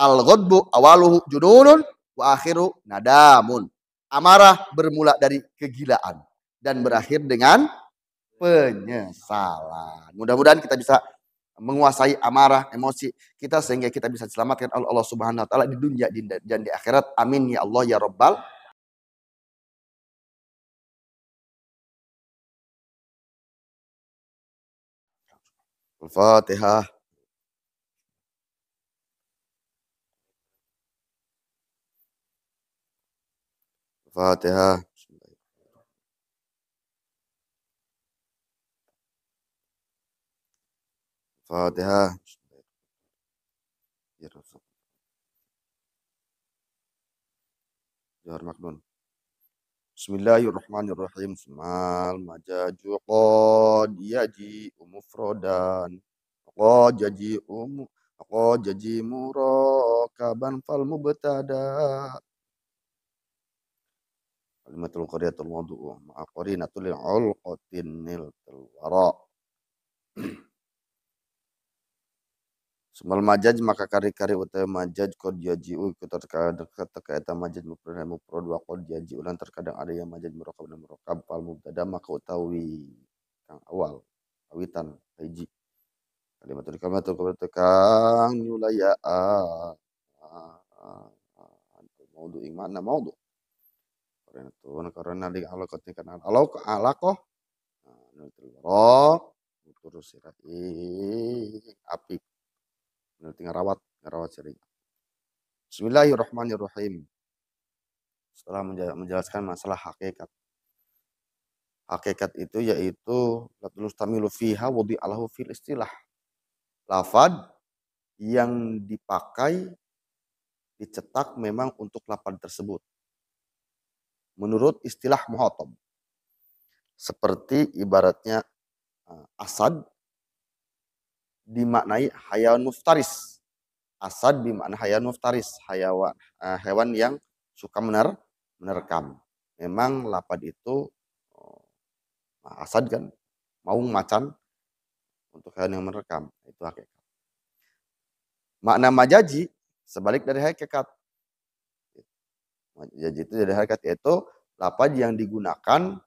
Al-ghadbu awaluhu jununun wa akhiru nadamun. Amarah bermula dari kegilaan dan berakhir dengan penyesalan. Mudah-mudahan kita bisa menguasai amarah, emosi kita sehingga kita bisa diselamatkan oleh Allah Subhanahu wa taala di dunia dan di akhirat. Amin ya Allah ya Rabbal. Al-Fatihah. Al-Fatihah. Al-Fatihah. Jawar maknun. Bismillahirrahmanirrahim. Semal majaju qad yaji mufrodan. Qad jaji murakaban fal mubtada. Kalimatul qariyatul mawdu'u ma'a qarinatul ulqatin nil wara. Semal majaj maka kari-kari utai majaj qad yaji'u terkadang eta majaj mufrad wa qad yaji ulan terkadang ada yang majaj murakab dan murakab fal mubtada maka utawi kang awal awitan hiji kalimatul kang yulaya maudu ing mana maudu karena di alaqati kana alaqah terus api tinggal rawat sering. Bismillahirrahmanirrahim. Setelah menjelaskan masalah hakikat. Hakikat itu yaitu latul tamilu fiha wudi alahu fil istilah. Lafad yang dipakai dicetak memang untuk lafad tersebut. Menurut istilah muhatab. Seperti ibaratnya asad dimaknai hayawan muftaris. Asad bermakna hayawan muftaris, hewan yang suka menerkam. Memang lapad itu asad kan, maung macan untuk hewan yang menerkam. Itu hakikat. Makna majaji sebalik dari hakikat. Majaji itu dari hakikat yaitu lapad yang digunakan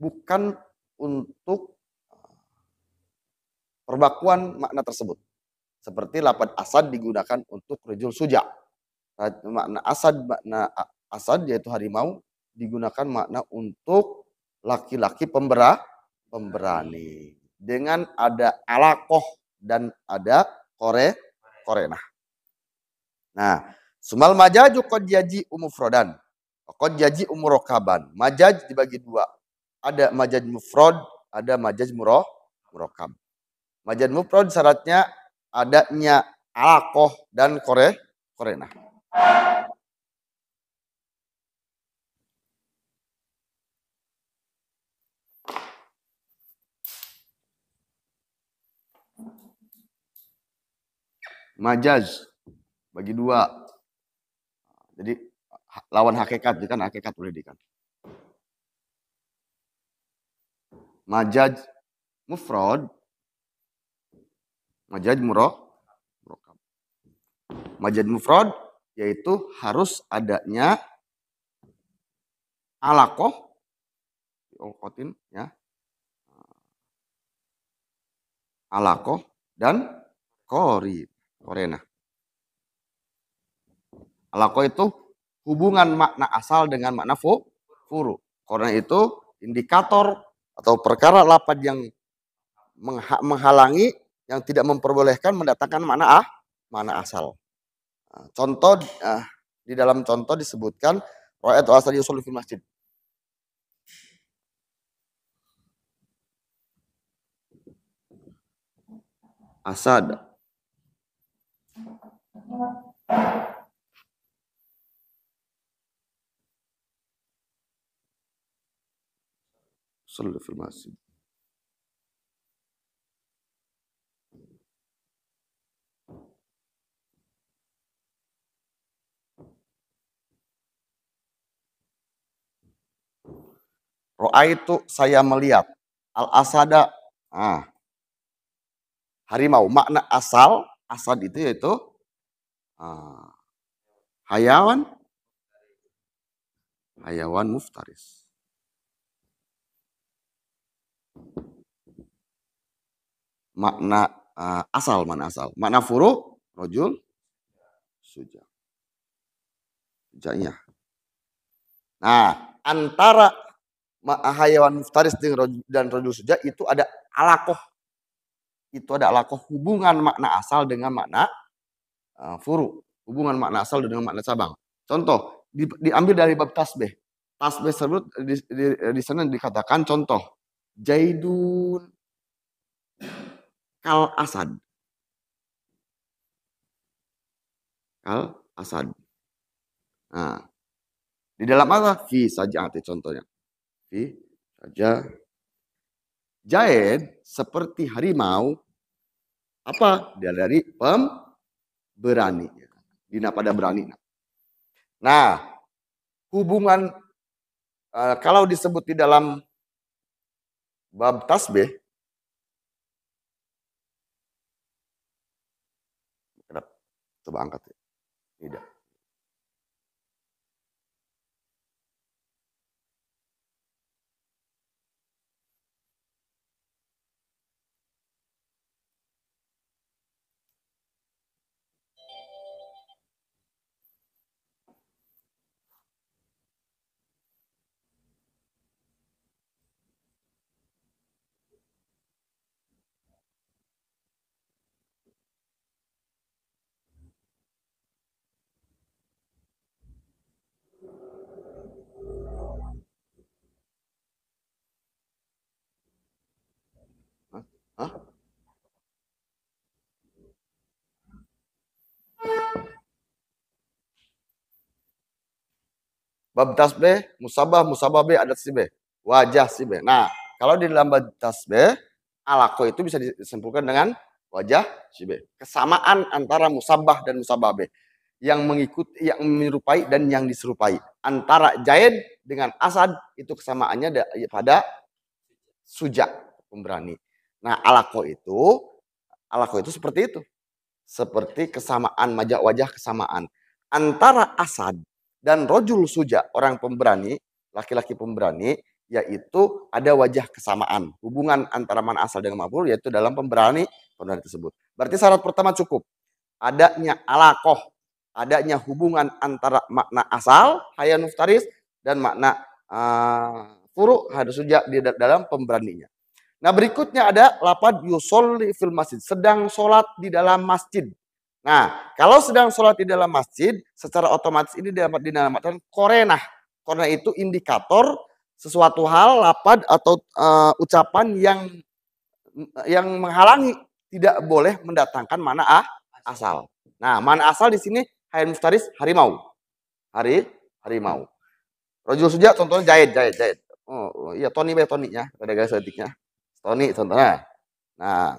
bukan untuk perbakuan makna tersebut. Seperti lapad asad digunakan untuk rajul suja. Makna asad yaitu harimau digunakan makna untuk laki-laki pemberani. Dengan ada alaqoh dan ada korenah. Nah, sumal majaju qad yaji mufrodan. Qad yaji murokaban. Majaj dibagi dua. Ada majaj mufrod, ada majaj murokab. Majaj mufrod syaratnya adanya alaqoh dan korenah. Majaz bagi dua. Jadi lawan hakikat, kan hakikat boleh dikan. Majaz mufrad, majaz murokab. Majaz mufrad yaitu harus adanya alaqoh ya. Alaqoh dan korenah. Alaqoh itu hubungan makna asal dengan makna furu. Korenah itu indikator atau perkara lapad yang menghalangi, yang tidak memperbolehkan mendatangkan makna asal. Contoh di dalam contoh disebutkan ra'aytu asad yusalli fil masjid. Asad yusalli fil masjid. Ra'aitu saya melihat al-asada harimau. Makna asal asad itu yaitu Ah, hayawan, hayawan muftaris. Makna asal, mana asal? Makna furu, rojul, suja. Sujanya. Nah, antara hayawan muftaris dan rojul suja itu ada alakoh. Itu ada alakoh hubungan makna asal dengan makna furu. Hubungan makna asal dengan makna cabang. Contoh, diambil dari bab tasbih. Tasbih tersebut di sana dikatakan contoh. Jaidun kal asad. Kal asad. Nah, di dalam apa? Fi saja arti contohnya. Fi saja. Jaid seperti harimau. Apa? Dia dari pemberani. Dina pada berani. Nah, hubungan kalau disebut di dalam bab tasbih, coba angkat. Tidak. Hah? Bab tasbih, musabah be, adat sibeh, wajah sibeh. Nah, kalau di dalam bab tasbih, alako itu bisa disimpulkan dengan wajah sibeh. Kesamaan antara musabah dan musabah be. Yang mengikuti, yang menyerupai dan yang diserupai. Antara Jaid dengan Asad itu kesamaannya pada sujak, pemberani. Nah, alako itu seperti itu. Seperti kesamaan wajah kesamaan antara Asad dan rojul suja, orang pemberani, laki-laki pemberani, yaitu ada wajah kesamaan. Hubungan antara man asal dengan maf'ul yaitu dalam pemberani tersebut. Berarti syarat pertama cukup. Adanya alakoh, adanya hubungan antara makna asal hayya muftaris dan makna furu hadus suja di dalam pemberaninya. Nah, berikutnya ada lapad yusolli fil masjid, sedang sholat di dalam masjid. Nah, kalau sedang sholat di dalam masjid, secara otomatis ini dinamakan korenah. Korena itu indikator sesuatu hal, lapad atau ucapan yang menghalangi tidak boleh mendatangkan mana asal. Nah, mana asal di sini hayy muftaris harimau. Harimau. Rojul suja contohnya jahit. Oh iya, Tony Toninya, ada garis etiknya. Tony contohnya. Nah,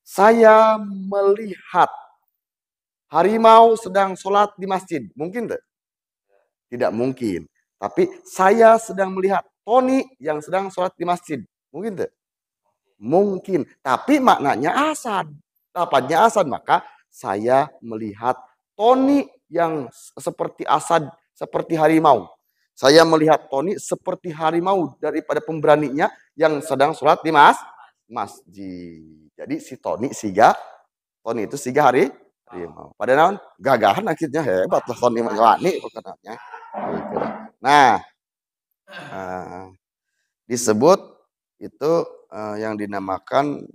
saya melihat harimau sedang sholat di masjid. Mungkin tidak? Tidak mungkin. Tapi saya sedang melihat Tony yang sedang sholat di masjid. Mungkin tidak? Mungkin. Tapi maknanya asad. Dapatnya asad. Maka saya melihat Tony yang seperti asad, seperti harimau. Saya melihat Tony seperti harimau daripada pemberaninya yang sedang sholat di masjid. Jadi si Tony itu siga harimau. Padahal gagahan akhirnya hebat lah Tony Wani katanya. Nah, disebut itu yang dinamakan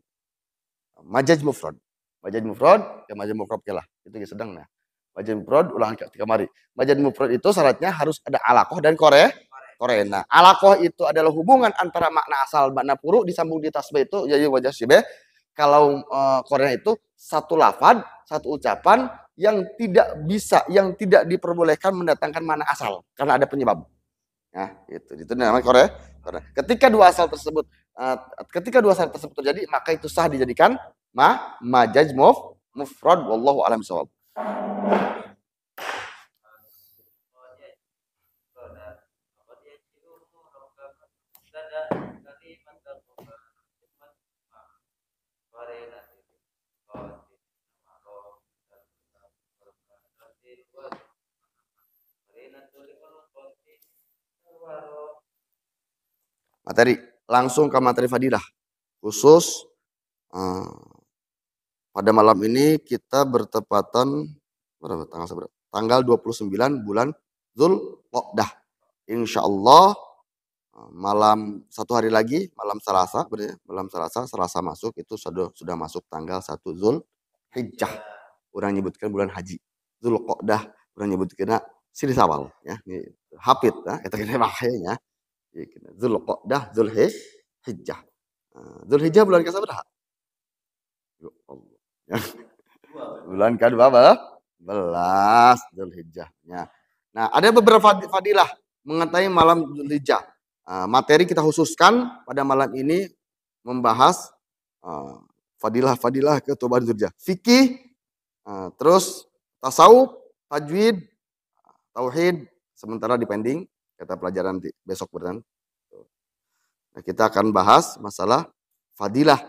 majaz mufrad. Majaz mufrad, ya majaz mufrad lah. Itu sedang nah. Majaz mufrad ulang ketika mari. Majaz mufrad itu syaratnya harus ada alakoh dan korena. Alakoh itu adalah hubungan antara makna asal makna furu disambung di tasbih itu jadi wajah sibeh. Kalau korena itu satu lafad, satu ucapan yang tidak diperbolehkan mendatangkan makna asal karena ada penyebab. Nah, itu namanya korena. Ketika dua asal tersebut terjadi, maka itu sah dijadikan majaz mufrad wallahu alam shawab. Materi, langsung ke materi fadilah. Khusus pada malam ini kita bertepatan berapa tanggal seberapa? Tanggal 29 bulan Zulqa'dah. Insyaallah malam satu hari lagi, malam Selasa, malam Selasa masuk itu sudah masuk tanggal 1 Zulhijjah. Orang nyebutkan bulan haji. Zulqa'dah orang nyebutkan Siri Sawal ya. Hafid ya, eta kene makanya. Zulqa'dah, Zulhijjah. Zulhijjah bulan ke sabaraha? Ya Allah. Bulan ke-12 Zulhijjahnya. Nah, ada beberapa fadilah mengenai malam Zulhijjah. Materi kita khususkan pada malam ini membahas fadilah-fadilah keutamaan Zulhijjah. Fikih, terus tasawuf, tajwid, tauhid, sementara dipending kita pelajaran besok berarti. Nah, kita akan bahas masalah fadilah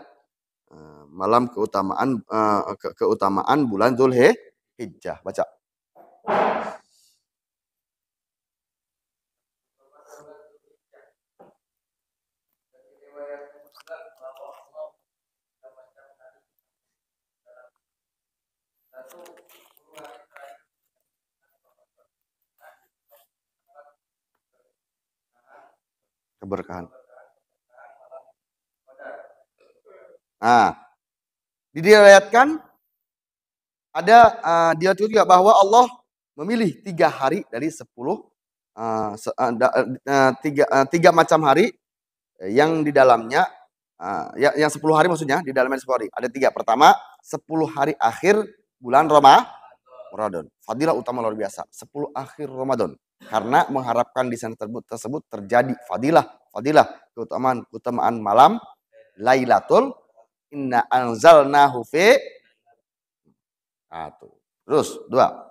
malam keutamaan bulan Zulhijjah. Baca. Keberkahan. Nah, diriwayatkan ada dia juga bahwa Allah memilih 3 hari dari 10 tiga macam hari yang di dalamnya yang 10 hari maksudnya di dalamnya 10 hari. Ada 3. Pertama, 10 hari akhir bulan Ramadan. Fadilah utama luar biasa. 10 akhir Ramadan. Karena mengharapkan di sana tersebut terjadi fadilah keutamaan malam Lailatul Inna anzalnahu fi. Terus 2.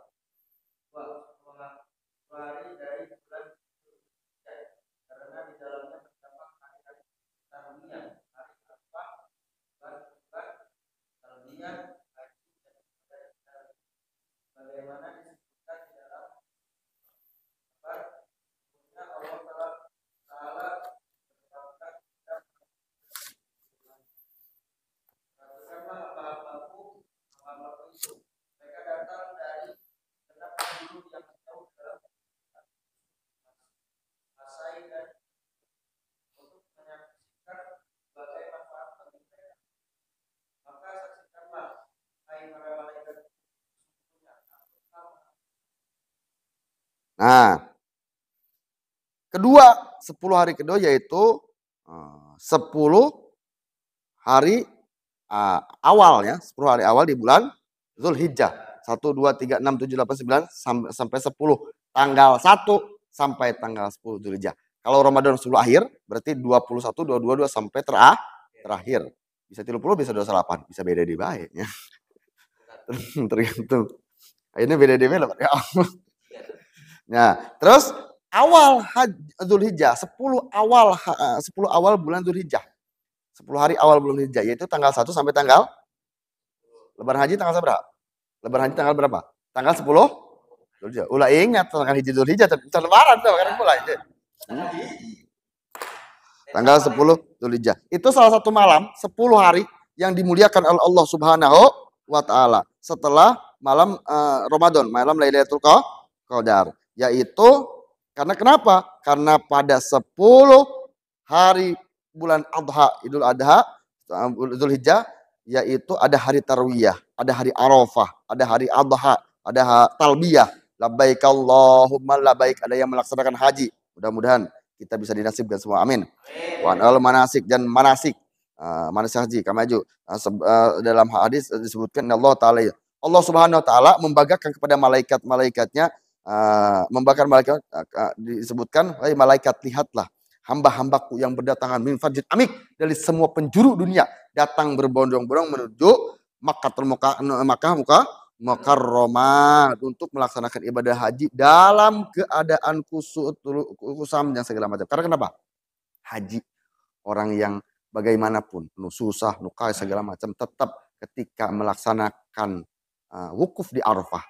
Nah, kedua, 10 hari kedua yaitu 10 hari awal ya, 10 hari awal di bulan Zulhijjah. 1, 2, 3, 6, 7, 8, 9 sampai 10. Tanggal 1 sampai tanggal 10 Zulhijjah. Kalau Ramadan 10 akhir, berarti 21, 22 sampai terakhir. Bisa 30, bisa 28, bisa beda di baik ya. Tergantung. Ini beda di mana, ya Allah. Nah, terus awal Zulhijjah, 10 awal bulan Zulhijjah. 10 hari awal bulan Zulhijjah, yaitu tanggal 1 sampai tanggal Lebaran Haji tanggal berapa? Lebaran Haji tanggal berapa? Tanggal 10 Zulhijjah. Ulah ingat tanggal Hiji Zulhijjah, Lebaran tuh kan mulai. Tanggal 10 Zulhijjah. Itu salah satu malam 10 hari yang dimuliakan oleh Allah Subhanahu wa taala setelah malam Ramadan, malam Lailatul Qadar. Yaitu karena kenapa? Karena pada 10 hari bulan Adha, Idul Adha, Zulhijjah, yaitu ada hari Tarwiyah, ada hari Arafah, ada hari Adha, ada talbiyah, labbaik Allahumma labbaik, ada yang melaksanakan haji. Mudah-mudahan kita bisa dinasibkan semua. Amin. Wa al manasik dan manasik haji kamaju. Dalam hadis disebutkan Allah Subhanahu wa taala membanggakan kepada malaikat-malaikatnya, membakar malaikat, disebutkan, "Hai malaikat, lihatlah hamba-hambaku yang berdatangan min fajr amik, dari semua penjuru dunia, datang berbondong-bondong menuju Makkah Mukarramah untuk melaksanakan ibadah haji dalam keadaan kusam yang segala macam." Karena kenapa? Haji, orang yang bagaimanapun penuh susah, nukai segala macam, tetap ketika melaksanakan wukuf di Arafah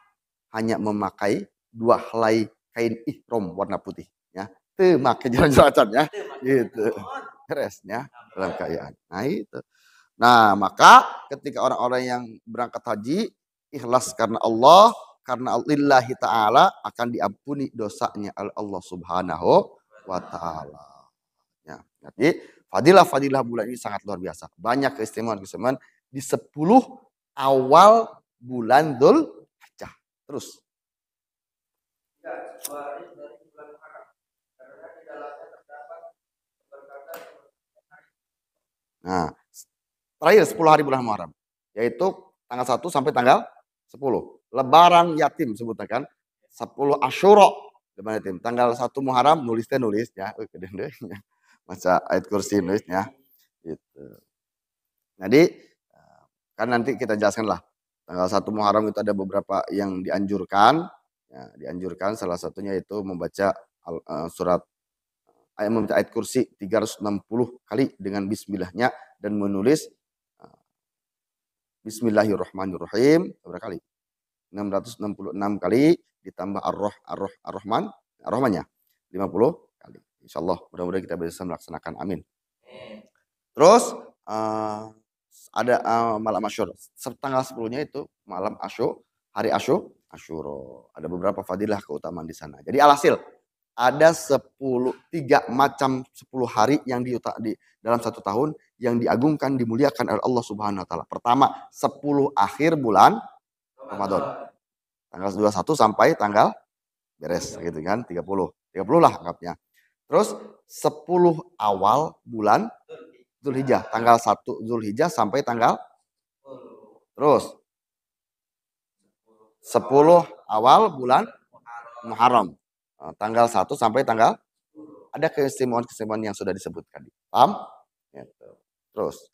hanya memakai 2 helai kain ihram warna putih ya. Teu make jalan-jalan ya. Gitu. Beresnya rangkaian. Nah itu. Nah, maka ketika orang-orang yang berangkat haji ikhlas karena Allah, karena lillahi ta'ala akan diampuni dosanya oleh Allah Subhanahu wa taala. Ya, jadi fadilah-fadilah bulan ini sangat luar biasa. Banyak keistimewaan-keistimewaan di 10 awal bulan Dzulhijjah. Terus. Nah, terakhir 10 hari bulan Muharram, yaitu tanggal 1 sampai tanggal 10. Lebaran yatim sebutnya kan. 10 Asyura lebaran yatim. Tanggal 1 Muharram nulisnya nulis ya. Masa ayat kursi nulisnya. Gitu. Jadi kan nanti kita jelaskan lah. Tanggal 1 Muharram itu ada beberapa yang dianjurkan. Ya, dianjurkan salah satunya itu membaca surat ayat kursi 360 kali dengan bismillahnya dan menulis Bismillahirrahmanirrahim berapa kali? 666 kali ditambah Ar-Rahman, Ar-Rahmannya 50 kali. Insyaallah mudah-mudahan kita bisa melaksanakan. Amin. Terus ada malam Asyura. Tanggal 10-nya itu malam Asyura, hari Asyura. Ada beberapa fadilah keutamaan di sana. Jadi alhasil ada 3 macam 10 hari yang di dalam satu tahun yang diagungkan, dimuliakan oleh Allah Subhanahu wa taala. Pertama, 10 akhir bulan Ramadan. Tanggal 21 sampai tanggal beres gitu kan, 30. 30 lah anggapnya. Terus 10 awal bulan Dzulhijjah, tanggal 1 Dzulhijjah sampai tanggal terus 10 awal bulan Muharram. Tanggal 1 sampai tanggal ada keistimewaan-keistimewaan yang sudah disebutkan. Paham? Gitu. Terus.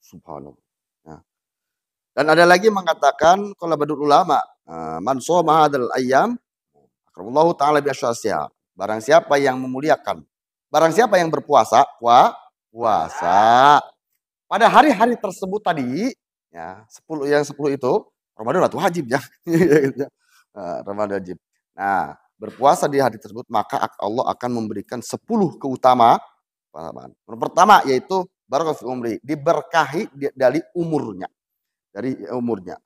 Subhanallah. Nah. Dan ada lagi mengatakan kalau badul ulama, man shoma hadzal ayyam akramallahu taala bi asyasiha. Barang siapa yang memuliakan, barang siapa yang berpuasa, puasa pada hari-hari tersebut tadi, ya, 10 yang 10 itu Ramadan itu wajib ya. Ramadan wajib. Nah, berpuasa di hari tersebut maka Allah akan memberikan 10 keutamaan. Pertama yaitu barakah fi umri, diberkahi dari umurnya. Dari umurnya.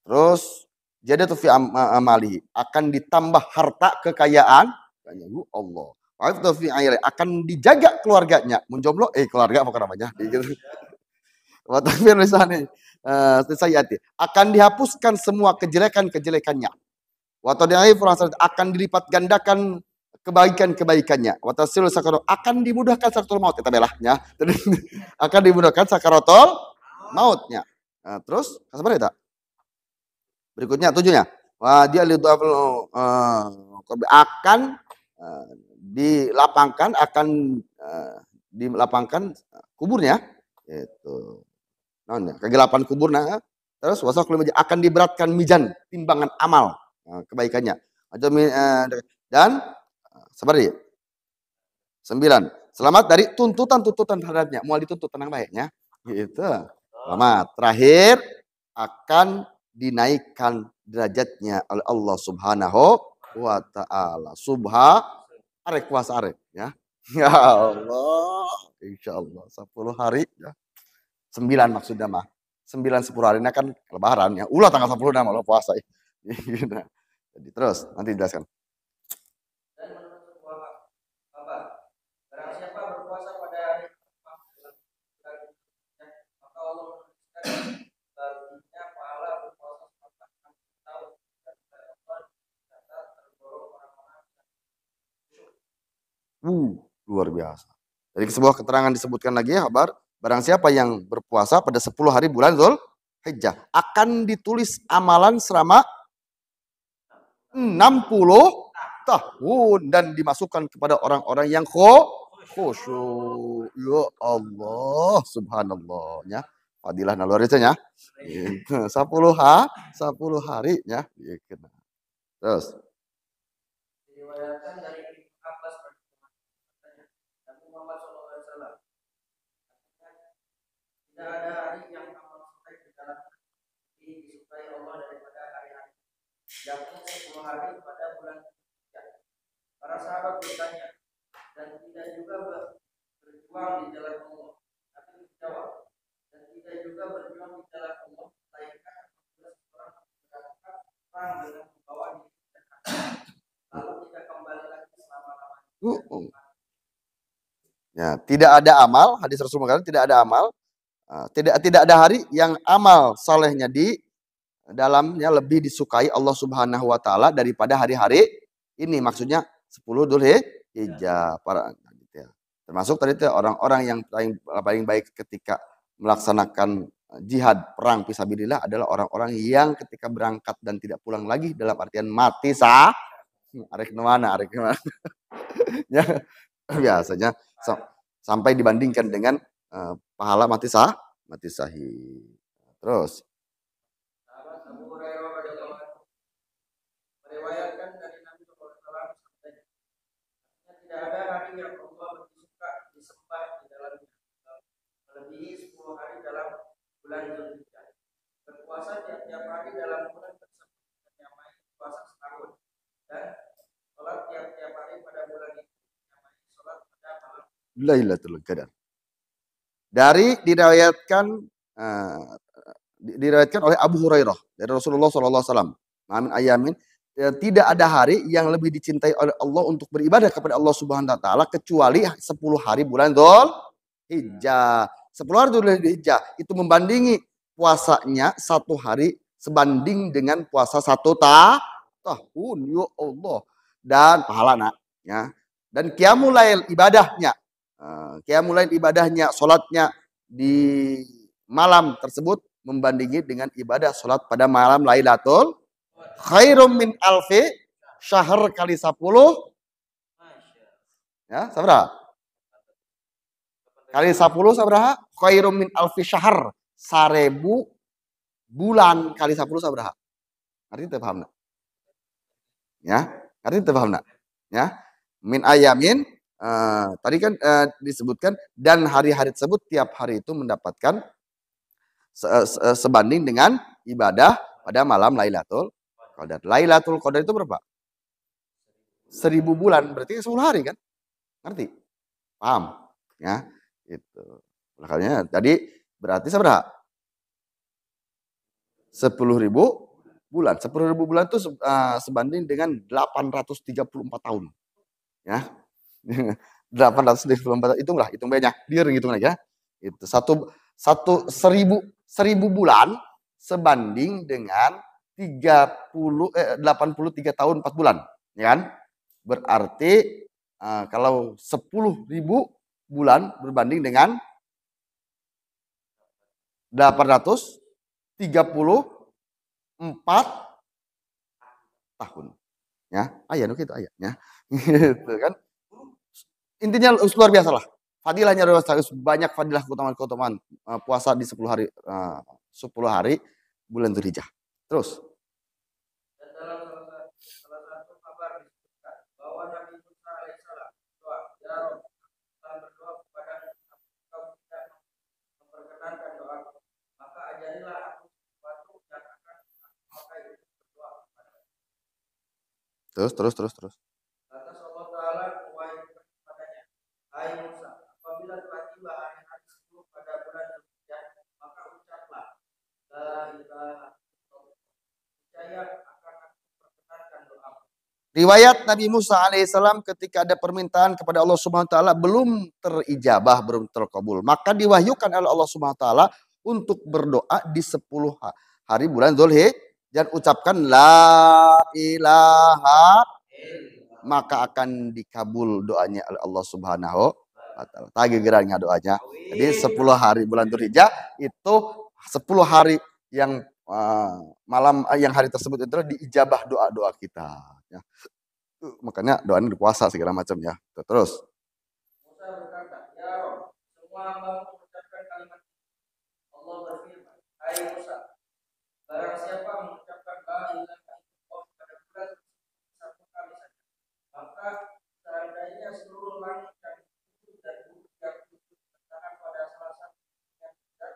Terus jadi tuh fi amali akan ditambah harta kekayaan Allah. Akan dijaga keluarganya. Menjomblo keluarga apa namanya? Akan dihapuskan semua kejelekan-kejelekannya. Akan dilipat gandakan kebaikan-kebaikannya. Akan dimudahkan sakaratul maut. Kita belahnya. Akan dimudahkan sakaratul mautnya. Nah, terus berikutnya 7-nya. Dia akan dilapangkan kuburnya. Itu. Kegelapan kuburnya. Terus akan diberatkan mizan timbangan amal kebaikannya. Dan seperti 9. Selamat dari tuntutan-tuntutan terhadapnya. Mau dituntut tenang baiknya. Gitu. Selamat. Terakhir akan dinaikkan derajatnya oleh Allah Subhanahu wa taala. Arek kuasa arek ya. Ya Allah. Insyaallah 10 hari ya. 9 maksudnya mah. 9 10 hari ini kan lebaran ya. Ulah tanggal 10 nama lo puasa. Jadi terus nanti jelaskan. Luar biasa. Dari sebuah keterangan disebutkan lagi ya, kabar, barang siapa yang berpuasa pada 10 hari bulan Zulhijjah akan ditulis amalan selama 60 tahun dan dimasukkan kepada orang-orang yang khusyuk. Ya Allah, subhanallah ya. Fadilah luar biasa ya. 10 hari ya. Terus Diriwayatkan dari Ibnu Abbas katanya, Nabi Muhammad SAW, tidak ada hari yang amal soleh di dalamnya lebih disukai Allah daripada hari-hari, yakni 10 hari pada bulan Dzulhijjah. Para sahabat bertanya, dan tidak juga berjuang di jalan Allah. Nabi menjawab, dan tidak juga berjuang di jalan Allah, melainkan apabila seorang berangkat perang dengan membawa diri dan anak, lalu tidak kembali lagi selama-lamanya. Ya, tidak ada amal, hadis Rasul mengatakan tidak ada amal, tidak ada hari yang amal salehnya di dalamnya lebih disukai Allah Subhanahu wa taala daripada hari-hari ini. Maksudnya 10 Dzulhijjah. Para termasuk tadi itu orang-orang yang paling baik ketika melaksanakan jihad perang fisabilillah adalah orang-orang yang ketika berangkat dan tidak pulang lagi, dalam artian mati arek kemana ya, biasanya sampai dibandingkan dengan pahala mati sahih. Terus Sahabat Abu Hurairah radhiyallahu anhu meriwayatkan dari Nabi SAW, tidak ada hari yang Allah lebih suka disembah di dalamnya melebihi 10 hari dalam bulan Dzulhijjah. Berpuasa tiap-tiap hari dalam bulan tersebut menyamai puasa setahun, dan sholat tiap-tiap hari pada bulan itu menyamai sholat pada malam Lailatul Qadar. Dari diriwayatkan oleh Abu Hurairah dari Rasulullah SAW. Amin ayamin. Tidak ada hari yang lebih dicintai oleh Allah untuk beribadah kepada Allah Subhanahu wa taala kecuali 10 hari bulan Dzulhijjah. 10 hari Dzulhijjah itu membandingi puasanya 1 hari sebanding dengan puasa 1 tahun. Ya Allah. Dan pahala ya. Dan qiyamul lail ibadahnya. Qiyamul lail ibadahnya, salatnya di malam tersebut membandingi dengan ibadah salat pada malam Lailatul khairum min alfi syahr kali 10 ya, sabra kali 10 sabra khairum min alfi syahr 1000 bulan kali 10 sabra. Artinya paham nak? Ya, artinya paham nak? Ya, min ayamin tadi kan disebutkan dan hari-hari tersebut tiap hari itu mendapatkan sebanding dengan ibadah pada malam Lailatul Qadar. Lailatul Qadar itu berapa? 1000 bulan, berarti 10 hari kan? Ngerti? Paham? Ya, itu. Makanya tadi berarti seberapa? 10.000 bulan. 10.000 bulan itu sebanding dengan 834 tahun. Ya. 834, hitung banyak. Dia hitung lagi ya. Itu 1000 bulan sebanding dengan 83 tahun 4 bulan, ya kan? Berarti kalau 10.000 bulan berbanding dengan 834 tahun. Ya, ayah itu ayahnya. Gitu kan. Intinya luar biasa lah. Fadilahnya banyak fadilah keutamaan puasa di 10 hari 10 hari bulan Dzulhijjah. Terus dan dalam salah satu kabar disebutkan bahwa Nabi Musa alaihissalam berdoa, ya Rabb, telah berdoa kepada engkau tidak memperkenankan doaku, maka ajarilah aku sesuatu yang akan aku pakai untuk berdoa kepada. Terus. Lantas Allah Ta'ala mewahyukan kepadanya, hai Musa, apabila telah tiba hari-hari 10 pada bulan Dzulhijjah, maka ucaplah, la ilaha illallah, percaya akan aku perkenankan doamu. riwayat Nabi Musa alaihissalam ketika ada permintaan kepada Allah Subhanahu wa taala belum terijabah, belum terkabul, maka diwahyukan oleh Allah Subhanahu wa taala untuk berdoa di 10 hari bulan Dzulhijjah dan ucapkan la ilaha, maka akan dikabul doanya oleh Allah Subhanahu batal. Tagih geran doanya. Jadi 10 hari bulan Dzulhijjah itu 10 hari yang malam yang hari tersebut itu diijabah doa-doa kita ya. Makanya doanya di puasa segala macam ya. Terus Musa berkata, "Ya Rob, semua hamba mengucapkan kalimat ini." Allah berfirman, "Hai Musa, barang siapa mengucapkan la ilaha illallah pada bulan satu kali saja, maka seandainya seluruh langit dan bumi dan bumi yang tujuh bertahan pada salah satu yang tidak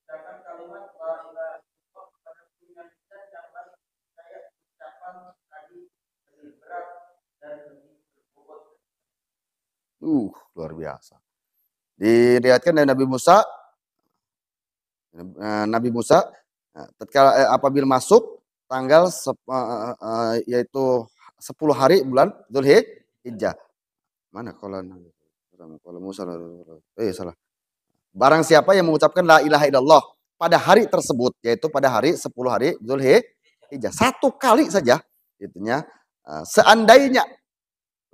sedangkan kalimat la ilaha illallah pada bulan yang lain saya ucapan tadi lebih berat dan lebih berbobot." luar biasa. Diriwayatkan dari Nabi Musa tatkala apabila masuk tanggal yaitu 10 hari bulan Dzulhijjah. Mana kalau Musa salah. Barang siapa yang mengucapkan la ilaha illallah pada hari tersebut, yaitu pada hari 10 hari Dzulhijjah, satu kali saja itunya, seandainya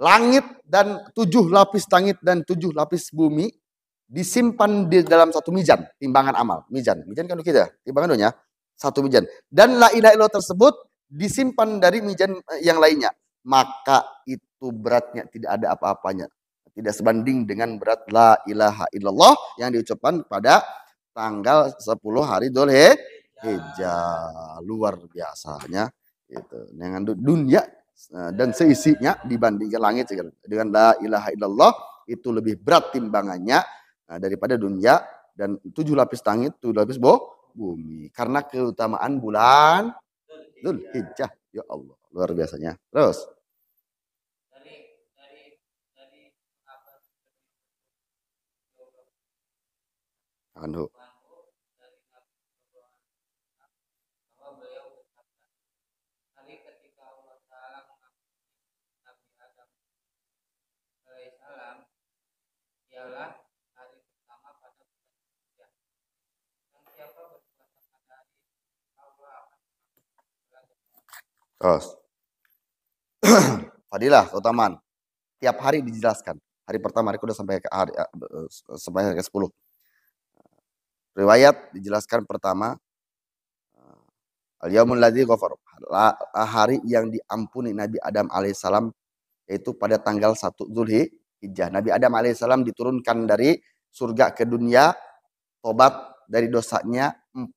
langit dan 7 lapis langit dan 7 lapis bumi disimpan di dalam satu mizan, timbangan amal. Mizan kan kita, timbangan dunia, satu mizan. Dan la ilaha illallah tersebut disimpan dari mizan yang lainnya, maka itu beratnya tidak ada apa-apanya. Tidak sebanding dengan berat la ilaha illallah yang diucapkan pada tanggal 10 hari Dzulhijjah. Luar biasanya itu. Dengan dunia dan seisinya dibandingkan langit dengan la ilaha illallah itu lebih berat timbangannya daripada dunia dan 7 lapis langit, 7 lapis bumi. Karena keutamaan bulan Dzulhijjah. Ya Allah, luar biasanya. Terus anu ialah hari pertama pada bulan Dzulhijjah. Dan siapa berpuasa pada hari Allah akan terus fadilah keutamaan tiap hari dijelaskan. Hari pertama, hari kedua sampai ke hari ke-10. Riwayat dijelaskan pertama al-yaumul ladzi ghafar, hari yang diampuni Nabi Adam alaihissalam, yaitu pada tanggal 1 Dzulhijjah. Nabi Adam alaihissalam diturunkan dari surga ke dunia, tobat dari dosanya 40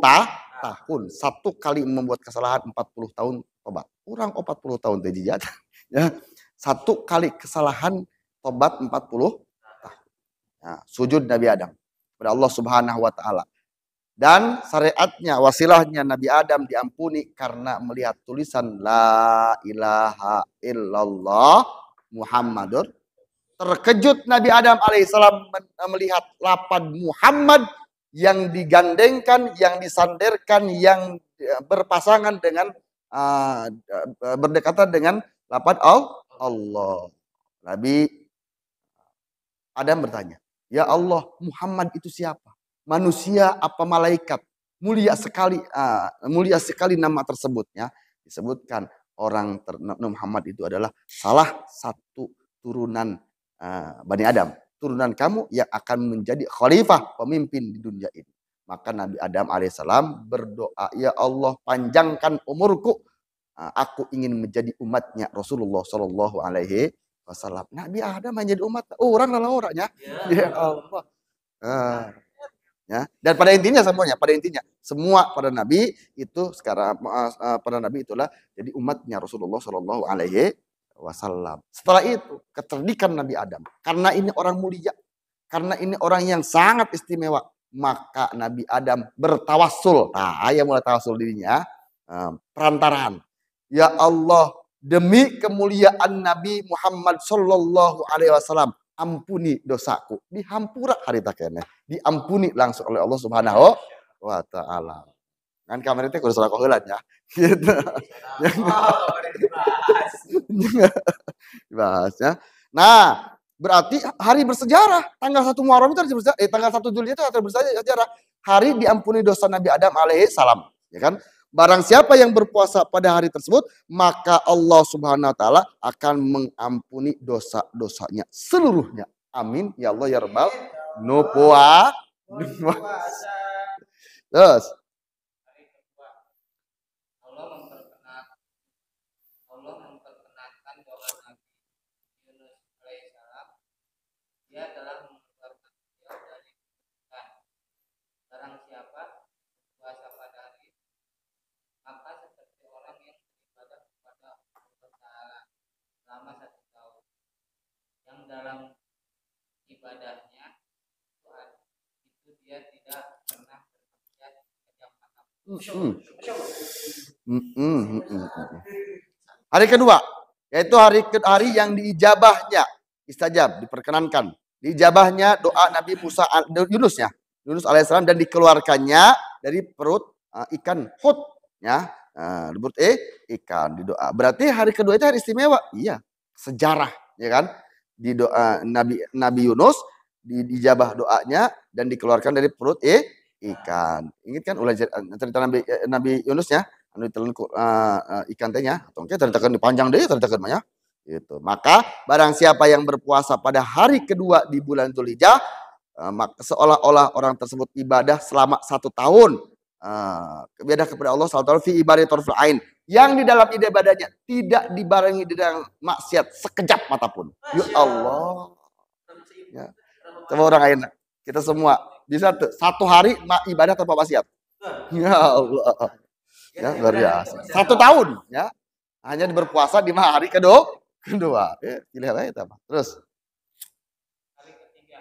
tahun. Satu kali membuat kesalahan 40 tahun tobat. Kurang 40 tahun terjijat. Ya. Satu kali kesalahan tobat 40 tahun. Ya, sujud Nabi Adam kepada Allah Subhanahu wa taala. Dan syariatnya, wasilahnya Nabi Adam diampuni karena melihat tulisan la ilaha illallah Muhammadur. Terkejut Nabi Adam alaihissalam melihat lapan Muhammad yang digandengkan, yang disandarkan, yang berpasangan dengan berdekatan dengan lapan Allah. Nabi Adam bertanya, "Ya Allah, Muhammad itu siapa? Manusia apa malaikat?" Mulia sekali nama tersebutnya. Disebutkan orang Muhammad itu adalah salah satu turunan Bani Adam. Turunan kamu yang akan menjadi khalifah, pemimpin di dunia ini. Maka Nabi Adam alaihissalam berdoa, "Ya Allah, panjangkan umurku. Aku ingin menjadi umatnya Rasulullah Shallallahu Alaihi Wasallam." Nabi Adam menjadi umat orang orangnya. Ya Allah. Ya. Dan pada intinya semuanya, semua pada Nabi itu sekarang pada Nabi itulah jadi umatnya Rasulullah Shallallahu Alaihi Wasallam. Setelah itu kecerdikan Nabi Adam, karena ini orang mulia, karena ini orang yang sangat istimewa, maka Nabi Adam bertawassul. Nah, yang mulai tawassul dirinya perantaraan. Ya Allah, demi kemuliaan Nabi Muhammad Shallallahu Alaihi Wasallam, ampuni dosaku. Dihampura hari takene, diampuni langsung oleh Allah Subhanahu wa taala. Kan kamera itu kudu salah heula nya. Gitu. Dibahasnya. Nah, berarti hari bersejarah. Tanggal 1 Muharram itu tanggal 1 Juli itu hari bersejarah. Hari diampuni dosa Nabi Adam alaihi salam, ya kan? Barang siapa yang berpuasa pada hari tersebut, maka Allah Subhanahu wa taala akan mengampuni dosa-dosanya seluruhnya. Amin ya Allah ya Rabbal. No puasa. Terus Allah memperkenankan doa Nabi Yunus alaihissalam. Dia telah mengeluarkan beliau dari keburukan. Barang siapa puasa pada hari itu, maka seperti orang yang beribadah kepada Allah Ta'ala selama 1 tahun, yang dalam ibadahnya itu dia tidak pernah bermaksiat sejam apapun. Hari kedua, yaitu hari yang diijabahnya, istajab, diperkenankan. Diijabahnya doa Nabi Musa Yunus alaihissalam, dan dikeluarkannya dari perut ikan hut, ya, perut ikan di doa. Berarti hari kedua itu hari istimewa, iya, sejarah, ya kan? Di doa Nabi Yunus dijabah doanya dan dikeluarkan dari perut ikan. Ingat kan ulah cerita Nabi Yunus ya? Anu ditelan ikan tehnya atau mungkin ceritakan dipanjang deh ceritakan mah ya. Gitu. Maka barang siapa yang berpuasa pada hari kedua di bulan Dzulhijjah, maka seolah-olah orang tersebut ibadah selama 1 tahun. Ibadah kepada Allah SWT fi ibadatul ain, yang di dalam ibadahnya tidak dibarengi dengan maksiat sekejap mata pun. Ya Allah. Ya. Coba orang lain, kita semua bisa tuh 1 hari ibadah tanpa maksiat. Ya Allah. Ya, luar biasa. 1 tahun ya. Hanya berpuasa di hari kedua. Ya, pilih aja apa. Terus hari ketiga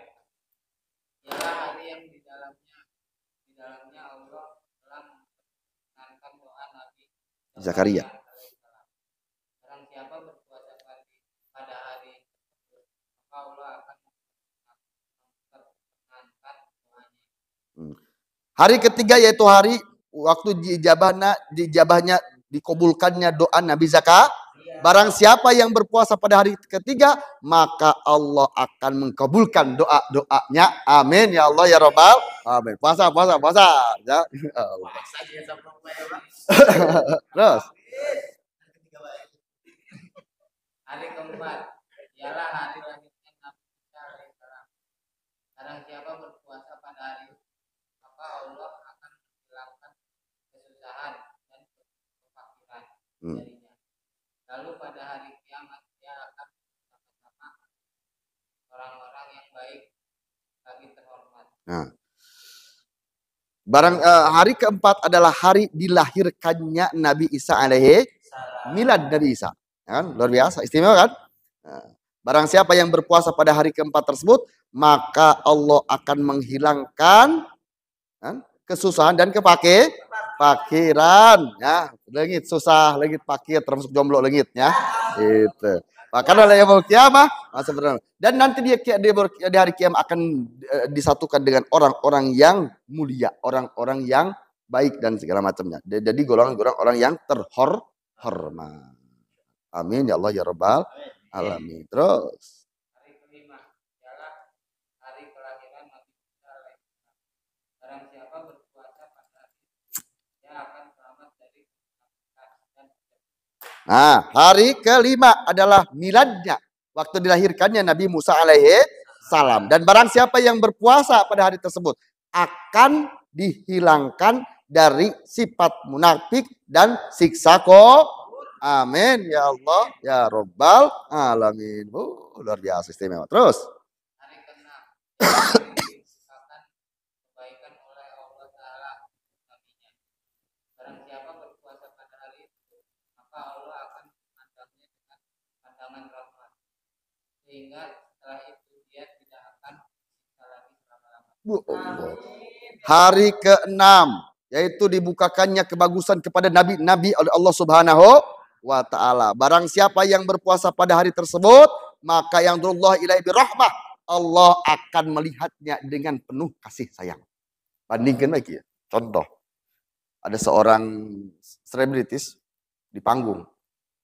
ialah hari yang di dalamnya Allah telah mengenankan doa Nabi Zakaria. Barang siapa berpuasa pada hari tersebut, maka Allah akan memperkenankan doanya. Hari ketiga yaitu hari waktu dijabahnya dikabulkannya doa Nabi Zakaria. Barang siapa yang berpuasa pada hari ketiga, maka Allah akan mengkabulkan doa-doanya. Amin ya Allah ya Rabbal. Amin. Puasa. Ya. Terus hari keempat ialah hari lahirnya Nabi Isa alaihissalam. Barang siapa berpuasa pada hari itu, maka Allah akan menghilangkan kesusahan dan kefakiran darinya. Lalu pada hari kiamat dia akan bersama-sama orang-orang yang baik lagi terhormat. Hari keempat adalah hari dilahirkannya Nabi Isa alaihi milad Nabi Isa. Kan? Luar biasa, istimewa kan? Barang siapa yang berpuasa pada hari keempat tersebut, maka Allah akan menghilangkan kesusahan dan kefakiran. Ya, legit susah, legit fakir, termasuk jomblo legit ya. Itu. Bahkan oleh yaumul kiamah, sebenarnya. Dan nanti di hari kiamat akan disatukan dengan orang-orang yang mulia, orang-orang yang baik dan segala macamnya. Jadi golongan-golongan orang yang terhormat. Amin ya Allah ya Rabbal alamin. Terus hari kelima ialah hari kelahiran Nabi Isa alaihissalam. Barang siapa berpuasa pada hari itu, dia akan selamat dari keselamatan dan hari kelima adalah miladnya, waktu dilahirkannya Nabi Musa alaihi salam. Dan barang siapa yang berpuasa pada hari tersebut akan dihilangkan dari sifat munafik dan siksa amin ya Allah ya Rabbal alamin. Luar biasa istimewa. Terus hari ke-6 diciptakan kebaikan oleh Allah Ta'ala nabinya. Barang siapa berpuasa pada hari itu, maka Allah akan memandangnya dengan pandangan rahmat, sehingga setelah itu dia tidak akan disiksa lagi selama-lamanya. Hari ke-6 yaitu dibukakannya kebagusan kepada nabi-nabi oleh Allah Subhanahu wa ta'ala. Barang siapa yang berpuasa pada hari tersebut, maka yang durullah ilaihi birahmah, Allah akan melihatnya dengan penuh kasih sayang. Bandingkan lagi ya. Contoh, ada seorang selebritis di panggung,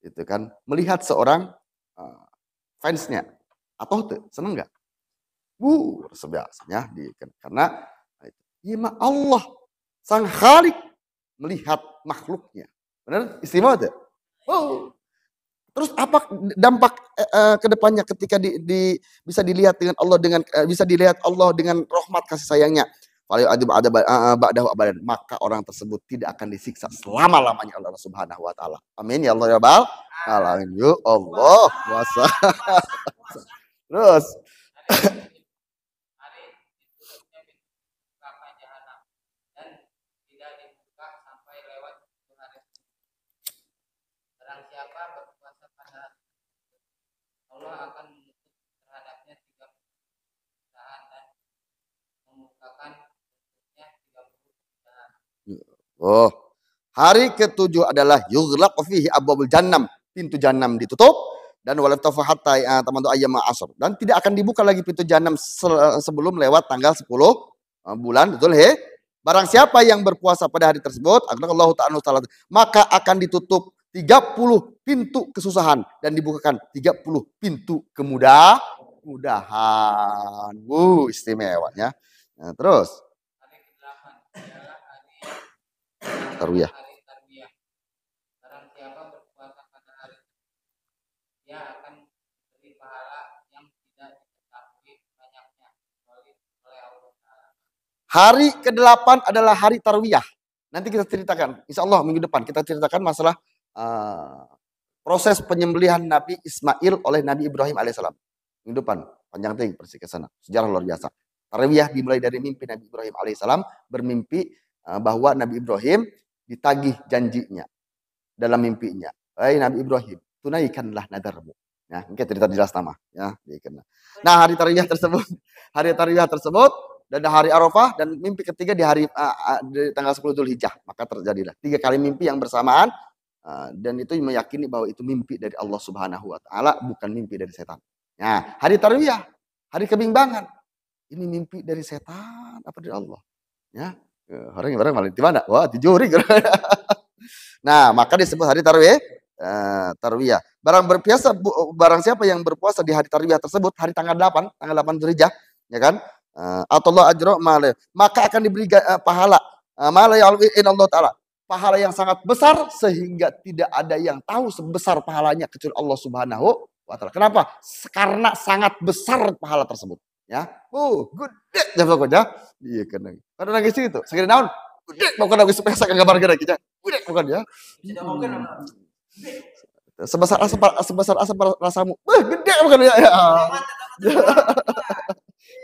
itu kan, melihat seorang fansnya, atau seneng nggak? Sebiasanya karena ya Allah sang Khalik melihat makhluknya. Benar? Istimewa tuh. Oh. Terus apa dampak ke depannya ketika bisa dilihat dengan Allah bisa dilihat Allah dengan rahmat kasih sayangnya. Ba'dahu abadan, maka orang tersebut tidak akan disiksa selama-lamanya oleh Allah Subhanahu wa taala. Amin ya Allah ya Rabbal alamin. Yuk Allah kuasa. Terus Allah akan menutup terhadapnya 3 perusahaan dan membukakan untuknya 30 perusahaan. Oh, hari ketujuh adalah yughlaq fihi abwabul jannam, pintu jannam ditutup dan wala tafu hatta tamadu ayyama asr, dan tidak akan dibuka lagi pintu jannam sebelum lewat tanggal 10 bulan Dzulhijjah. Barang siapa yang berpuasa pada hari tersebut, Allah Ta'ala, maka akan ditutup 30 pintu kesusahan dan dibukakan 30 pintu kemudahan. Istimewanya. Nah, terus Hari ke-8 adalah hari Tarwiyah. Barang siapa berpuasa pada hari dia akan diberi pahala yang tidak diketahui banyaknya oleh Allah Ta'ala. Hari ke-8 adalah hari Tarwiyah. Nanti kita ceritakan, insya Allah minggu depan kita ceritakan masalah proses penyembelihan Nabi Ismail oleh Nabi Ibrahim alaihissalam. Minggu depan, panjang tinggi persi ke sana. Sejarah luar biasa. Tarwiyah dimulai dari mimpi Nabi Ibrahim alaihissalam, bermimpi bahwa Nabi Ibrahim ditagih janjinya dalam mimpinya. Hai Nabi Ibrahim, tunaikanlah nadarmu. Ya, mungkin cerita jelas nama. Ya, nah hari Tarwiyah tersebut, dan hari Arafah, dan mimpi ketiga di hari di tanggal 10 Dzulhijjah, maka terjadilah 3 kali mimpi yang bersamaan, dan itu meyakini bahwa itu mimpi dari Allah Subhanahu wa taala, bukan mimpi dari setan. Nah, hari Tarwiyah, hari kebimbangan. Ini mimpi dari setan apa dari Allah? Ya, orang yang malah di mana? Wah, dijuri. Nah, maka disebut hari Tarwiyah. Barang siapa yang berpuasa di hari Tarwiyah tersebut, hari tanggal 8 Dzulhijjah, ya kan? Allah ajro male, maka akan diberi pahala mala ya'in Allah taala, pahala yang sangat besar sehingga tidak ada yang tahu sebesar pahalanya kecuali Allah Subhanahu wa taala. Kenapa? Karena sangat besar pahala tersebut, ya. Gede ya pokoknya. Iya kan. Kada nangis itu. Segede naon? Gede pokoknya nangis pesa gambar gara kita. Gede pokoknya. Sebesar asap rasamu. Gede pokoknya ya.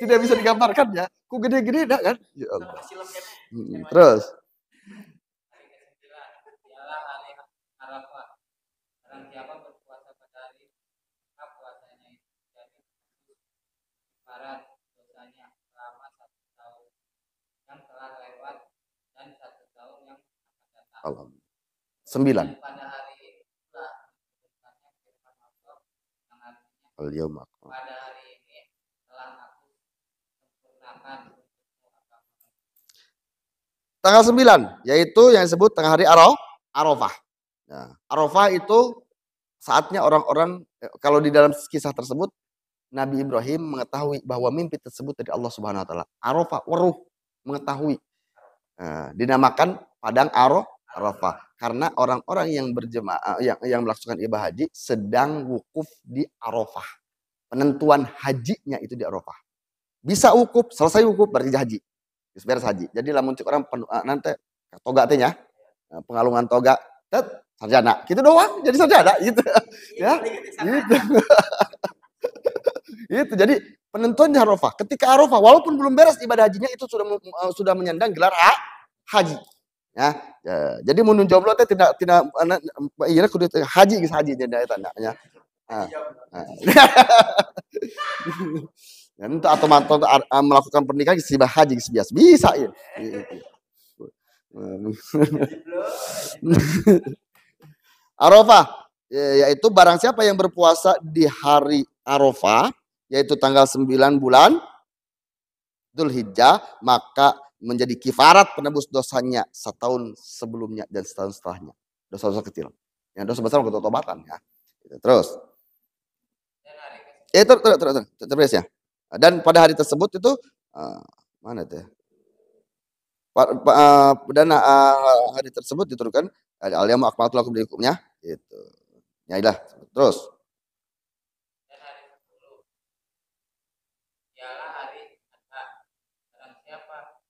Tidak bisa digambarkan ya. Ku gede-gede dah kan? Ya Allah. Terus Hari ke-9 ialah hari Arafah. Barang siapa berpuasa pada hari maka puasanya itu jadi kafarat dosanya selama 1 tahun yang telah lewat dan 1 tahun yang akan datang. Allah. 9. Pada hari itulah disebutkannya firman Allah yang artinya Al-yauma. pada hari ini telah aku sempurnakan untukmu agama. Tanggal 9, yaitu yang disebut tengah hari Arafah. Nah, Arafah itu saatnya orang-orang, kalau di dalam kisah tersebut Nabi Ibrahim mengetahui bahwa mimpi tersebut dari Allah Subhanahu wa taala. Arafah, waruh, mengetahui. Dinamakan padang Arafah karena orang-orang yang berjemaah yang melaksanakan ibadah haji sedang wukuf di Arafah. Penentuan hajinya itu di Arafah. Bisa wukuf, selesai wukuf berarti haji. Beres haji. Jadi lamun cek orang nanti toga teh nya, pengalungan toga, sarjana. Gitu doang, jadi sarjana gitu. Ya. Gitu. Itu jadi penentuan di Arafah. Ketika Arafah walaupun belum beres ibadah hajinya itu sudah menyandang gelar haji. Ya, jadi mun jomblo teh tidak iya kudu haji geus haji nya eta nya. Dan itu atau melakukan pernikahan istibah haji biasa bisa ya. Arafah, yaitu barang siapa yang berpuasa di hari Arafah, yaitu tanggal 9 bulan Dzulhijjah, maka menjadi kifarat penebus dosanya setahun sebelumnya dan setahun setelahnya. Dosa-dosa kecil. Yang dosa besar untuk tobatan ya. Terus. Terus ya. Dan pada hari tersebut itu mana tuh? Dan hari tersebut diturunkan al-yawma akmaltu lakum dinakumnya gitu. Ya udah, terus. Dan hari 10 ialah hari Adha. Barang siapa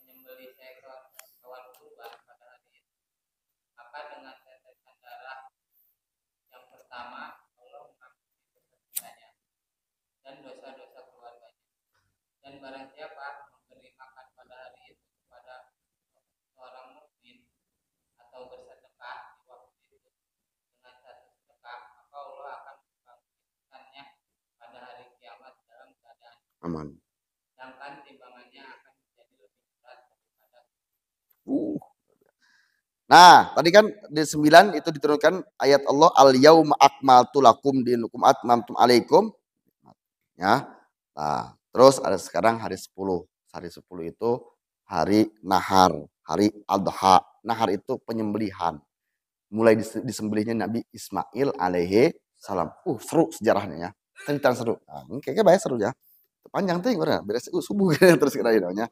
menyembelih seekor hewan kurban pada hari itu, maka dengan tetesan darah yang pertama Allah mengampuni dosanya dan dosa-dosa keluarganya. Dan barang siapa memberi makan pada hari itu kepada seorang mukmin atau bersedekah di waktu itu dengan satu sedekah, maka Allah akan membangkitkannya pada hari kiamat dalam keadaan Aman. sedangkan timbangannya akan menjadi lebih berat daripada. Nah, tadi kan di 9 itu diturunkan ayat Allah al-yauma akmaltu lakum dinukum atmamtum alaikum. Ya. Nah, terus ada sekarang hari 10. Hari 10 itu hari nahar, hari adha. Nahar itu penyembelihan. Mulai disembelihnya Nabi Ismail alaihi salam. Seru sejarahnya ya. Cerita seru. Nah, kayaknya banyak seru ya. Panjang tuh beres subuh terus kira namanya.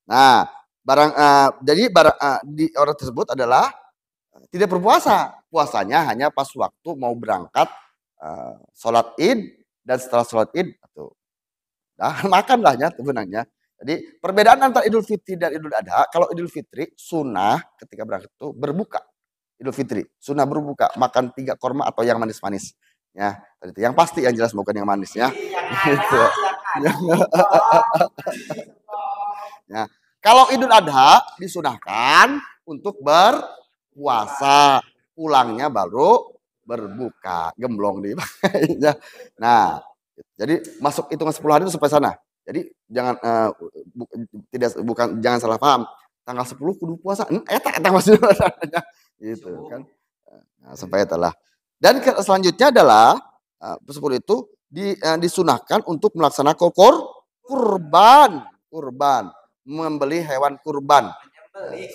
Nah, jadi di orang tersebut adalah tidak berpuasa. Puasanya hanya pas waktu mau berangkat sholat id dan setelah sholat id atau makanlahnya sebenarnya. Jadi perbedaan antara Idul Fitri dan Idul Adha, kalau Idul Fitri sunnah ketika berangkat itu berbuka. Idul Fitri sunnah berbuka, makan 3 korma atau yang manis-manis. Ya, itu yang pasti yang jelas bukan yang manis ya. Gitu. Ya. Kalau Idul Adha disunahkan untuk berpuasa, pulangnya baru berbuka, gemblong di. Nah, jadi masuk hitungan 10 hari itu sampai sana. Jadi jangan jangan salah paham. Tanggal 10 kudu puasa. Eta masih gitu kan. Nah, sampai itulah. Dan selanjutnya adalah 10 itu disunahkan untuk melaksanakan kurban, membeli hewan kurban.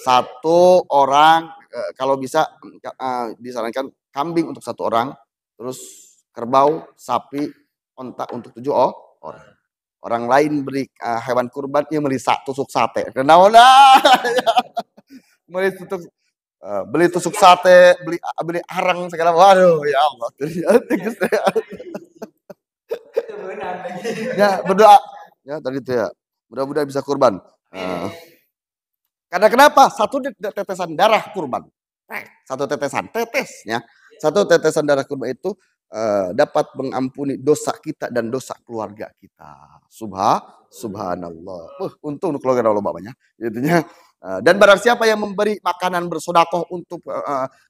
Satu orang kalau bisa disarankan kambing untuk 1 orang, terus kerbau, sapi, onta untuk 7 orang. Orang lain beri hewan kurban, dia beli tusuk sate. Kenapa? Beli tusuk sate, beli arang segala. Waduh, ya Allah. Ya, berdoa. Ya, tadi itu ya. Mudah-mudahan bisa kurban. Karena kenapa? 1 tetesan darah kurban. 1 tetesan, tetesnya. 1 tetesan darah kurban itu dapat mengampuni dosa kita dan dosa keluarga kita. Subhanallah. Untung keluarga Allah banyak. Itunya. Dan barang siapa yang memberi makanan bersedekah untuk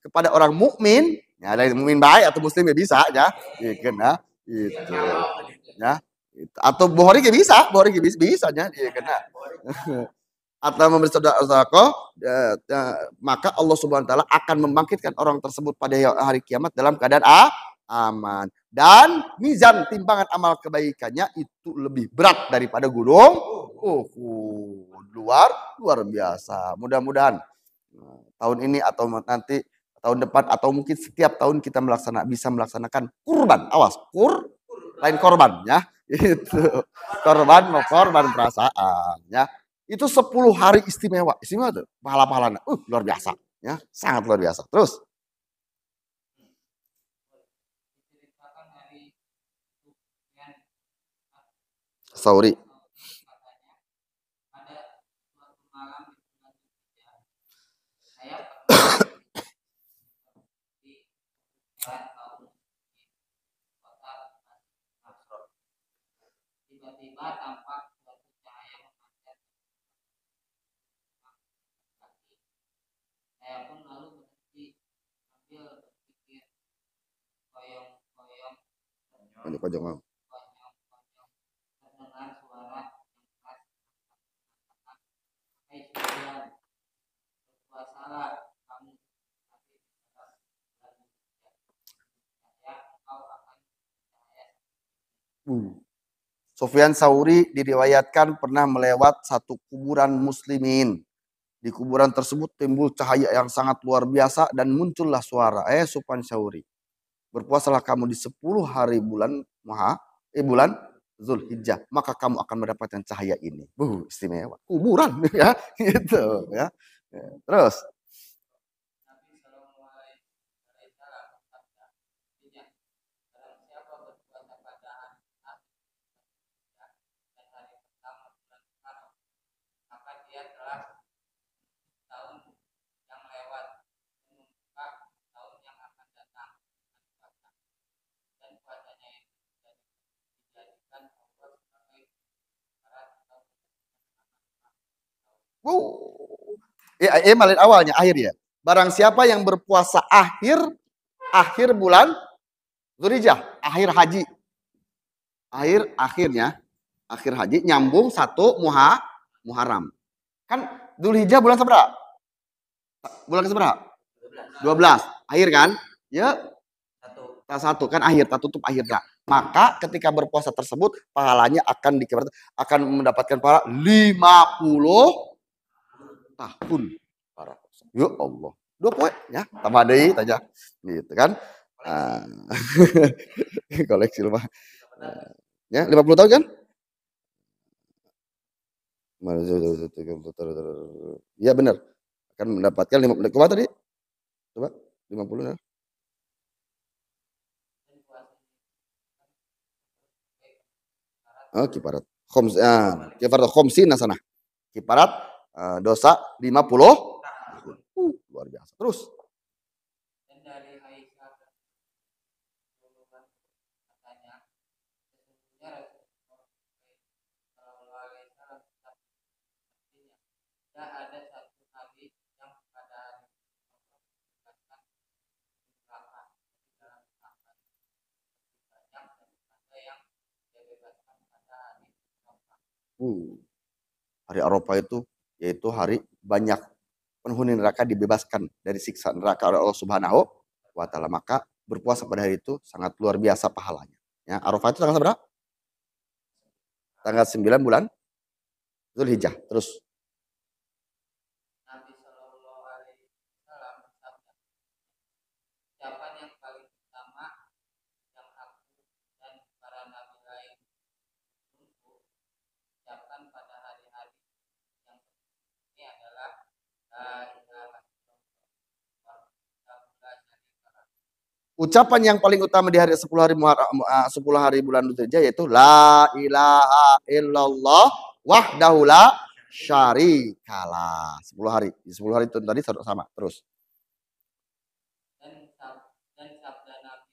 kepada orang mukmin, ya dari mukmin baik atau muslim ya bisa ya. Kena itu. Ya. Atau bohori bisa ya, kena. Atau memberi sedekah, maka Allah Subhanahu wa taala akan membangkitkan orang tersebut pada hari kiamat dalam keadaan aman. Dan mizan timbangan amal kebaikannya itu lebih berat daripada gunung. Luar biasa. Mudah-mudahan tahun ini atau nanti tahun depan atau mungkin setiap tahun kita bisa melaksanakan kurban. Awas, lain korban ya. Itu korban perasaan ya. Itu 10 hari istimewa tuh pahala-pahalanya. Luar biasa ya, sangat luar biasa. Terus Sauri. Tiba-tiba tampak suatu cahaya memancar. Saya pun lalu berhenti sambil berpikir koyong-koyong terdengar suara yang keras. Hei Sufyan, berpuasalah kamu nanti saya engkau akan cahaya. Sufyan Sauri diriwayatkan pernah melewat 1 kuburan muslimin. Di kuburan tersebut timbul cahaya yang sangat luar biasa dan muncullah suara. Sufyan Sauri, berpuasalah kamu di 10 hari bulan Zulhijjah, maka kamu akan mendapatkan cahaya ini. Istimewa. Kuburan ya, gitu ya. Terus Nabi Shallallahu Alaihi Wasallam bersabda, barang siapa berpuasa pada hari dan hari pertama bulan Muharram, maka dia telah tahun yang lewat membuka tahun yang akan datang dengan puasa, dan puasanya itu dijadikan Allah sebagai syarat atau malin awalnya akhir ya. Barang siapa yang berpuasa akhir bulan Dzulhijjah, akhir haji. Akhir haji nyambung 1 Muharram. Kan Dzulhijjah bulan seberapa? Bulan seberapa? 12. Akhir kan? Ya. Satu kan akhir, tutup akhir. Nah, maka ketika berpuasa tersebut pahalanya akan mendapatkan pahala 50 tahun. Ya Allah. 2 poin ya. Tambah deui aja. Gitu kan. Koleksi rumah. Ya, 50 tahun kan? Ya benar. Akan mendapatkan 50. Coba tadi. Coba 50 ya. Kiparat. Kiparat khomsin sana. Kiparat dosa 50 tahun. Luar biasa. Terus. Dan dari Aisyah katanya, sesungguhnya Rasulullah SAW artinya, tidak ada satu hari yang pada hari dibebaskan neraka di dalam amal banyak daripada yang dibebaskan pada hari Arafah. Hari Arafah itu yaitu hari banyak penghuni neraka dibebaskan dari siksa neraka oleh Allah Subhanahu wa taala. Maka berpuasa pada hari itu sangat luar biasa pahalanya. Ya, Arafah itu tanggal berapa? Tanggal 9 bulan Dzulhijjah. Terus Nabi Shallallahu Alaihi Wasallam bersabda, ucapan yang paling utama yang aku dan para nabi lain tunggu ucapkan pada hari-hari yang ini adalah la ilaha illallah. ucapan yang paling utama di hari 10 hari 10 hari bulan Dzulhijjah yaitu la ilaha illallah wahdahu la syarikalah. 10 hari. Di 10 hari itu tadi sama. Terus. Dan sabda Nabi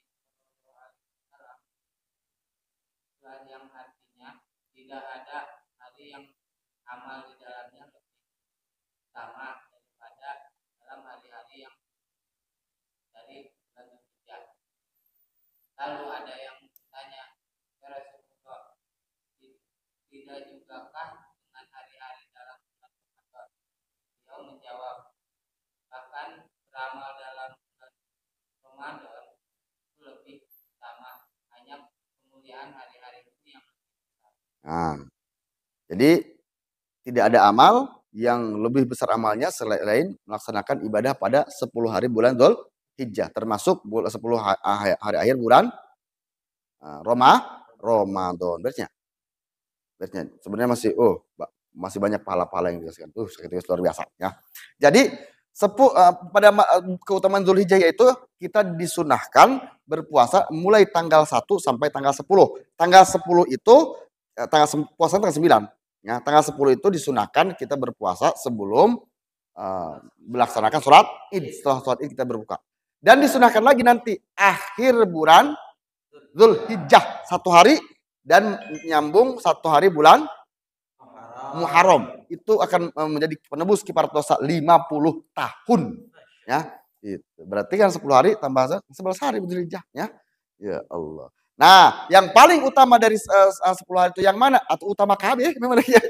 yang artinya tidak ada hari yang amal di dalamnya lebih utama daripada dalam hari-hari yang dari bulan Dzulhijjah. Lalu ada yang bertanya, ya Rasulullah, tidak jugakah dengan hari-hari dalam bulan Ramadan? Beliau menjawab, bahkan beramal dalam bulan Ramadan itu lebih utama, hanya kemuliaan hari-hari itu yang lebih besar. Nah, jadi tidak ada amal yang lebih besar amalnya selain melaksanakan ibadah pada 10 hari bulan Dzulhijjah, termasuk 10 hari akhir bulan Ramadan. Berarti sebenarnya masih banyak pahala-pahala yang dijelaskan. Itu luar biasa ya. Jadi pada keutamaan Dzulhijjah yaitu kita disunahkan berpuasa mulai tanggal 1 sampai tanggal 10. Tanggal 10 itu puasa tanggal 9. Ya, tanggal 10 itu disunahkan kita berpuasa sebelum melaksanakan sholat Id. Setelah sholat Id kita berbuka. Dan disunahkan lagi nanti akhir bulan Dzulhijjah 1 hari dan nyambung 1 hari bulan Muharram. Itu akan menjadi penebus kiparat dosa 50 tahun. Ya, itu. Berarti kan 10 hari tambah 11 hari Dzulhijjah ya. Ya Allah. Nah, yang paling utama dari 10 hari itu yang mana? Atau utama KB memang ya,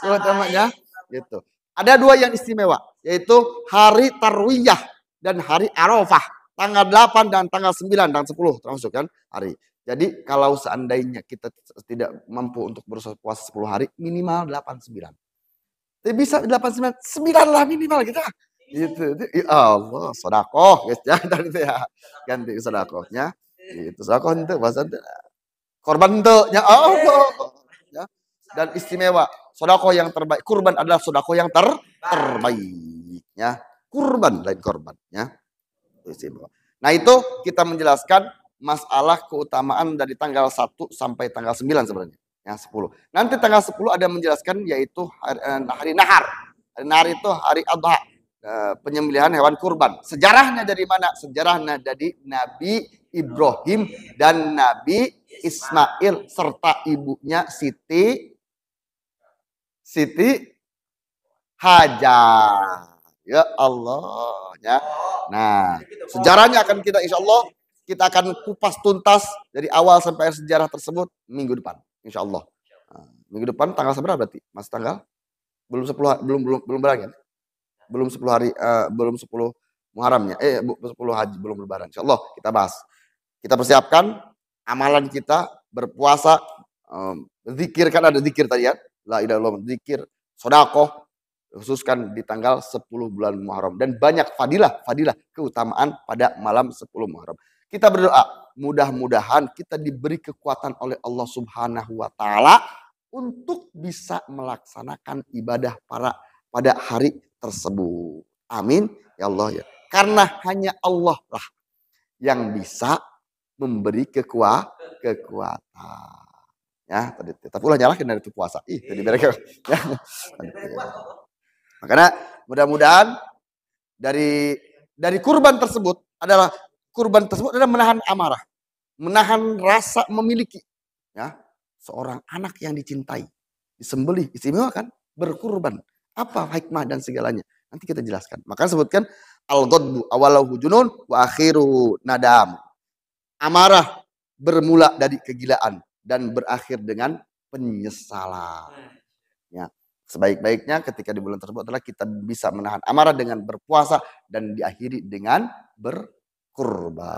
utamanya gitu. Ada 2 yang istimewa, yaitu hari Tarwiyah dan hari Arafah. Tanggal 8 dan tanggal 9 dan 10 termasuk kan hari. Jadi kalau seandainya kita tidak mampu untuk berpuasa 10 hari, minimal 8-9. Tapi bisa 8-9, 9 lah minimal kita. Gitu. Ya Allah, sedekah guys ya. Ganti sedekahnya. Itu sedekah itu bahasa Korban tentunya Allah. Ya. Dan istimewa. Sodako yang terbaik. Kurban adalah sodako yang terbaik. Ya. Kurban lain korban. Ya. Istimewa. Nah itu kita menjelaskan masalah keutamaan dari tanggal 1 sampai tanggal 9 sebenarnya. Ya, 10. Nanti tanggal 10 ada menjelaskan yaitu hari nahar. Hari nahar itu hari adha. Penyembelihan hewan kurban. Sejarahnya dari mana? Sejarahnya dari Nabi Ibrahim dan Nabi Ismail serta ibunya Siti Hajar. Ya Allah. Ya. Nah, sejarahnya akan kita insya Allah kita akan kupas tuntas dari awal sampai sejarah tersebut minggu depan, insya Allah. Nah, minggu depan tanggal seberapa berarti? Mas tanggal? Belum 10 belum berangkat. Belum 10 hari belum 10 Muharramnya. 10 Haji belum lebaran. Insya Allah kita bahas. Kita persiapkan amalan kita berpuasa, zikir kan ada zikir tadi ya. La ilaha illallah, zikir, sedekah khususkan di tanggal 10 bulan Muharram dan banyak fadilah keutamaan pada malam 10 Muharram. Kita berdoa, mudah-mudahan kita diberi kekuatan oleh Allah Subhanahu wa taala untuk bisa melaksanakan ibadah pada hari tersebut. Amin ya Allah ya. Karena hanya Allah lah yang bisa memberi kekuatan. Ya, tadi tetap ulah nyalahin dari itu puasa. Tadi mereka ya. Makanya mudah-mudahan dari kurban tersebut adalah menahan amarah, menahan rasa memiliki. Ya, seorang anak yang dicintai, disembelih, istimewa kan, berkurban. Apa hikmah dan segalanya? Nanti kita jelaskan. Maka sebutkan al-ghadbu awalahu junun wa akhiru nadam. Amarah bermula dari kegilaan dan berakhir dengan penyesalan. Ya. Sebaik-baiknya ketika di bulan tersebut adalah kita bisa menahan amarah dengan berpuasa dan diakhiri dengan berkurban.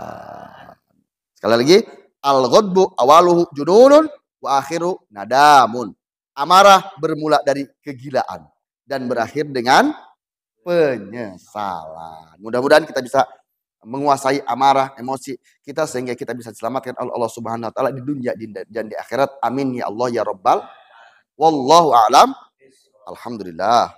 Sekali lagi, al-ghadbu awaluhu jununun wa akhiru nadamun. Amarah bermula dari kegilaan dan berakhir dengan penyesalan. Mudah-mudahan kita bisa menguasai amarah, emosi kita sehingga kita bisa diselamatkan oleh Allah Subhanahu wa taala di dunia dan di akhirat. Amin ya Allah ya Rabbal. Wallahu a'lam. Alhamdulillah.